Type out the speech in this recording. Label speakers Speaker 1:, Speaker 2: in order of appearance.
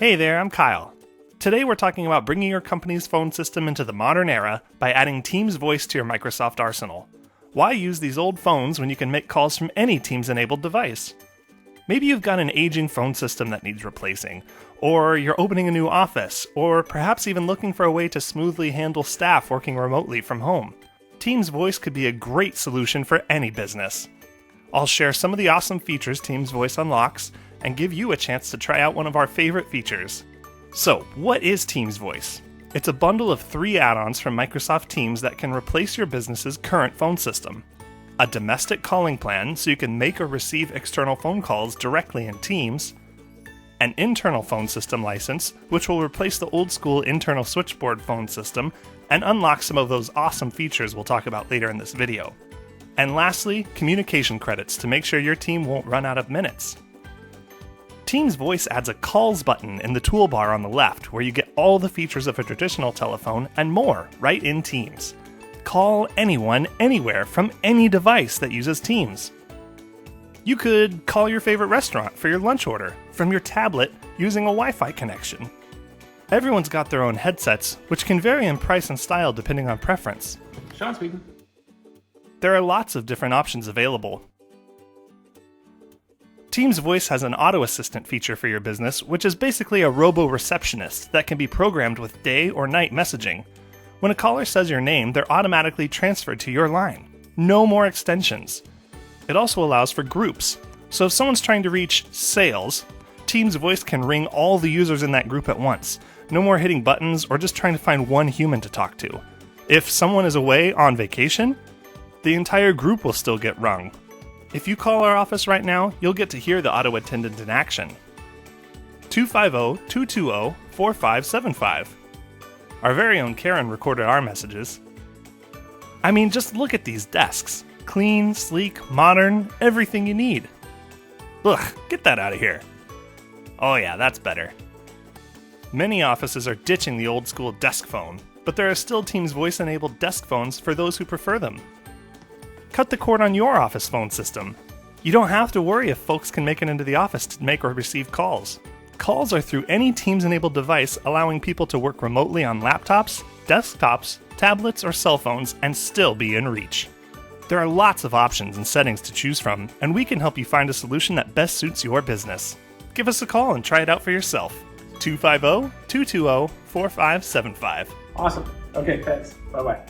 Speaker 1: Hey there, I'm Kyle. Today we're talking about bringing your company's phone system into the modern era by adding Teams Voice to your Microsoft arsenal. Why use these old phones when you can make calls from any Teams-enabled device? Maybe you've got an aging phone system that needs replacing, or you're opening a new office, or perhaps even looking for a way to smoothly handle staff working remotely from home. Teams Voice could be a great solution for any business. I'll share some of the awesome features Teams Voice unlocks and give you a chance to try out one of our favorite features. So, what is Teams Voice? It's a bundle of 3 add-ons from Microsoft Teams that can replace your business's current phone system. A domestic calling plan so you can make or receive external phone calls directly in Teams. An internal phone system license, which will replace the old-school internal switchboard phone system and unlock some of those awesome features we'll talk about later in this video. And lastly, communication credits to make sure your team won't run out of minutes. Teams Voice adds a Calls button in the toolbar on the left where you get all the features of a traditional telephone and more right in Teams. Call anyone, anywhere, from any device that uses Teams. You could call your favorite restaurant for your lunch order from your tablet using a Wi-Fi connection. Everyone's got their own headsets, which can vary in price and style depending on preference.
Speaker 2: Sean speaking.
Speaker 1: There are lots of different options available. Teams Voice has an auto assistant feature for your business, which is basically a robo-receptionist that can be programmed with day or night messaging. When a caller says your name, they're automatically transferred to your line. No more extensions. It also allows for groups. So if someone's trying to reach sales, Teams Voice can ring all the users in that group at once. No more hitting buttons or just trying to find one human to talk to. If someone is away on vacation, the entire group will still get rung. If you call our office right now, you'll get to hear the auto attendant in action. 250-220-4575. Our very own Karen recorded our messages. I mean, just look at these desks. Clean, sleek, modern, everything you need. Ugh, get that out of here. Oh yeah, that's better. Many offices are ditching the old school desk phone, but there are still Teams Voice-enabled desk phones for those who prefer them. Cut the cord on your office phone system. You don't have to worry if folks can make it into the office to make or receive calls. Calls are through any Teams-enabled device, allowing people to work remotely on laptops, desktops, tablets, or cell phones and still be in reach. There are lots of options and settings to choose from, and we can help you find a solution that best suits your business. Give us a call and try it out for yourself. 250-220-4575.
Speaker 2: Awesome. Okay, thanks. Bye-bye.